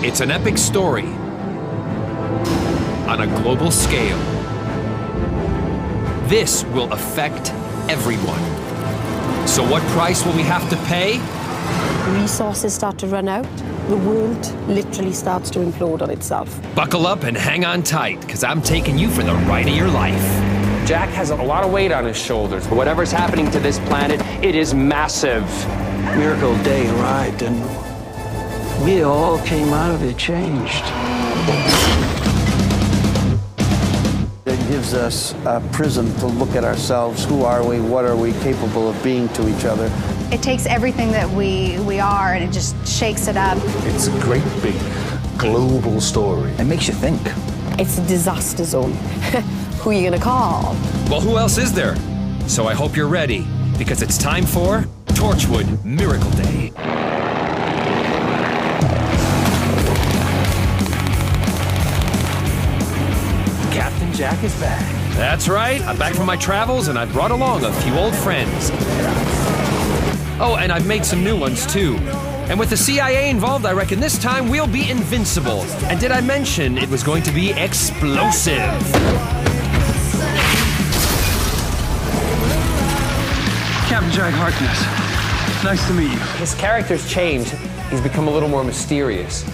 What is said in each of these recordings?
It's an epic story on a global scale. This will affect everyone. So what price will we have to pay? Resources start to run out. The world literally starts to implode on itself. Buckle up and hang on tight, because I'm taking you for the ride of your life. Jack has a lot of weight on his shoulders. Whatever's happening to this planet, it is massive. Miracle Day arrived, and we all came out of it changed. It gives us a prism to look at ourselves. Who are we? What are we capable of being to each other? It takes everything that we are and it just shakes it up. It's a great big global story. It makes you think. It's a disaster zone. Who are you gonna call? Well, who else is there? So I hope you're ready, because it's time for Torchwood Miracle Day. Captain Jack is back. That's right, I'm back from my travels and I brought along a few old friends. Oh, and I've made some new ones too. And with the CIA involved, I reckon this time we'll be invincible. And did I mention it was going to be explosive? Captain Jack Harkness, nice to meet you. His character's changed. He's become a little more mysterious.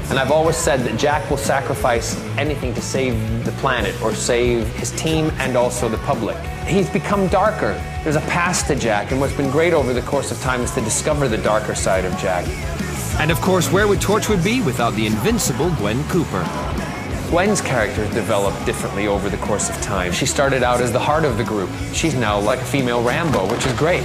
And I've always said that Jack will sacrifice anything to save the planet or save his team and also the public. He's become darker. There's a past to Jack, and what's been great over the course of time is to discover the darker side of Jack. And of course, where would Torchwood be without the invincible Gwen Cooper? Gwen's character developed differently over the course of time. She started out as the heart of the group. She's now like a female Rambo, which is great.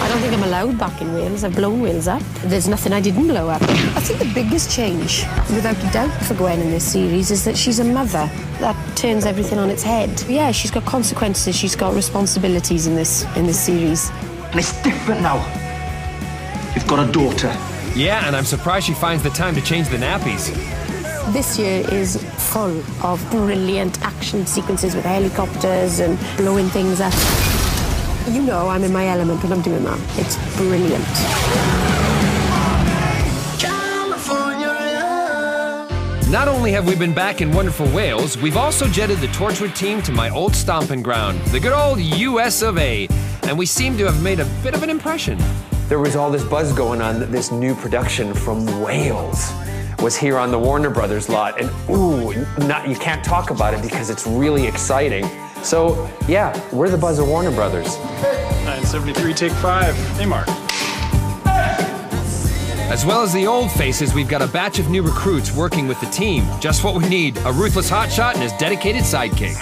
I don't think I'm allowed back in Wales. I've blown Wales up. There's nothing I didn't blow up. I think the biggest change, without a doubt, for Gwen in this series is that she's a mother. That turns everything on its head. Yeah, she's got consequences. She's got responsibilities in this series. And it's different now. You've got a daughter. Yeah, and I'm surprised she finds the time to change the nappies. This year is full of brilliant action sequences with helicopters and blowing things up. You know I'm in my element when I'm doing that. It's brilliant. Not only have we been back in wonderful Wales, we've also jetted the Torchwood team to my old stomping ground, the good old US of A, and we seem to have made a bit of an impression. There was all this buzz going on that this new production from Wales was here on the Warner Brothers lot, and you can't talk about it because it's really exciting. So, yeah, we're the buzz of Warner Brothers. 973, take 5. Hey, Mark. As well as the old faces, we've got a batch of new recruits working with the team. Just what we need, a ruthless hotshot and his dedicated sidekick.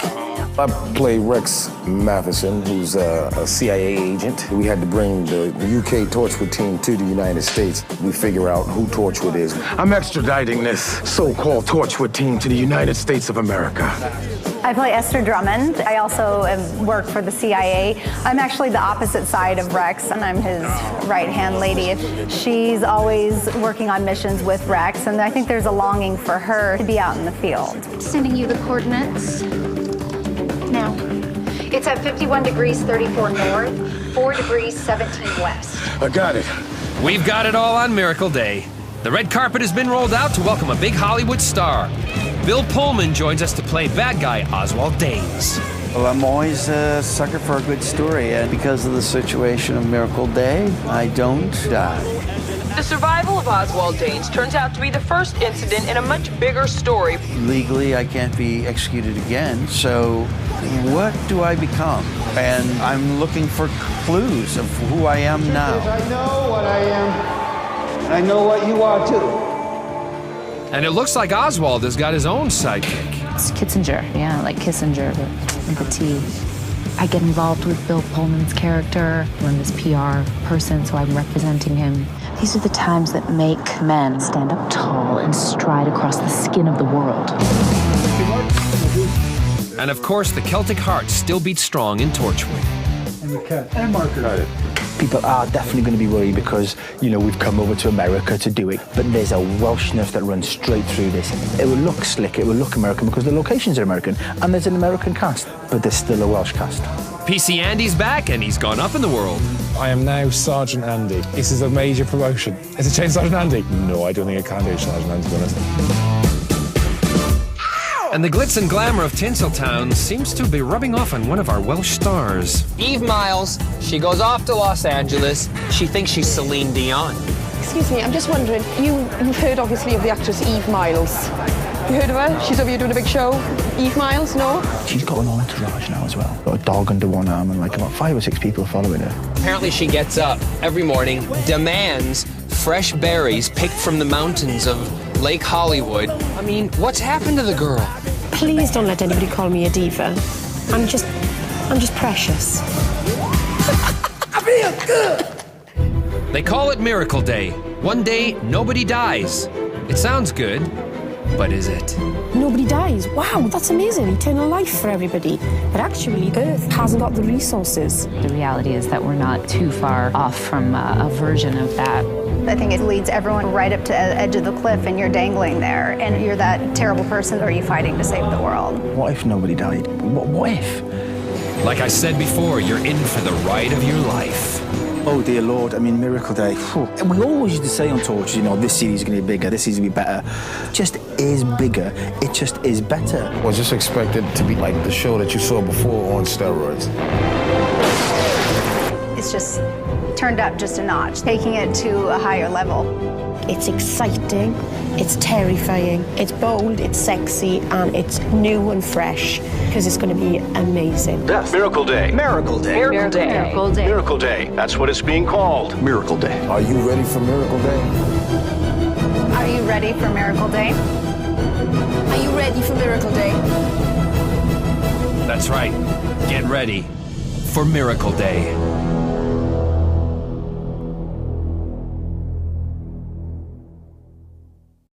I play Rex Matheson, who's a CIA agent. We had to bring the UK Torchwood team to the United States. We figure out who Torchwood is. I'm extraditing this so-called Torchwood team to the United States of America. I play Esther Drummond. I also work for the CIA. I'm actually the opposite side of Rex, and I'm his right-hand lady. She's always working on missions with Rex, and I think there's a longing for her to be out in the field. Sending you the coordinates now. It's at 51 degrees 34 north, 4 degrees 17 west. I got it. We've got it all on Miracle Day. The red carpet has been rolled out to welcome a big Hollywood star. Bill Pullman joins us to play bad guy Oswald Danes. Well, I'm always a sucker for a good story, and because of the situation of Miracle Day, I don't die. The survival of Oswald Danes turns out to be the first incident in a much bigger story. Legally, I can't be executed again, so what do I become? And I'm looking for clues of who I am now. I know what I am, and I know what you are too. And it looks like Oswald has got his own sidekick. It's Kissinger, yeah, like Kissinger, but with a T. I get involved with Bill Pullman's character. I'm this PR person, so I'm representing him. These are the times that make men stand up tall and stride across the skin of the world. And of course, the Celtic heart still beats strong in Torchwood. And Marker. People are definitely going to be worried because, you know, we've come over to America to do it, but there's a Welshness that runs straight through this. It will look slick, it will look American because the locations are American, and there's an American cast, but there's still a Welsh cast. PC Andy's back, and he's gone up in the world. I am now Sergeant Andy. This is a major promotion. Is it changed Sergeant Andy? No, I don't think it can do Sergeant Andy, to be honest. And the glitz and glamour of Tinseltown seems to be rubbing off on one of our Welsh stars. Eve Miles, she goes off to Los Angeles. She thinks she's Celine Dion. Excuse me, I'm just wondering, you've heard obviously of the actress Eve Miles. You heard of her? She's over here doing a big show. Eve Miles, no? She's got an entourage now as well. Got a dog under one arm and like about 5 or 6 people following her. Apparently she gets up every morning, demands fresh berries picked from the mountains of Lake Hollywood. I mean, what's happened to the girl? Please don't let anybody call me a diva. I'm just precious. I feel good. They call it Miracle Day. One day, nobody dies. It sounds good, but is it? Nobody dies. Wow, that's amazing. Eternal life for everybody. But actually, Earth hasn't got the resources. The reality is that we're not too far off from a version of that. I think it leads everyone right up to the edge of the cliff and you're dangling there and you're that terrible person, or are you fighting to save the world? What if nobody died? What if? Like I said before, you're in for the ride of your life. Oh dear Lord, I mean, Miracle Day. And we always used to say on Torchwood, you know, this series is going to be bigger, this series is going to be better. It just is bigger, it just is better. Well, just expect it to be like the show that you saw before on steroids. It's just turned up just a notch, taking it to a higher level. It's exciting, it's terrifying, it's bold, it's sexy, and it's new and fresh, because it's going to be amazing. That's Miracle Day. Miracle Day. Miracle Day. Miracle Day. Miracle Day. That's what it's being called. Miracle Day. Are you ready for Miracle Day? Are you ready for Miracle Day? Are you ready for Miracle Day? That's right. Get ready for Miracle Day.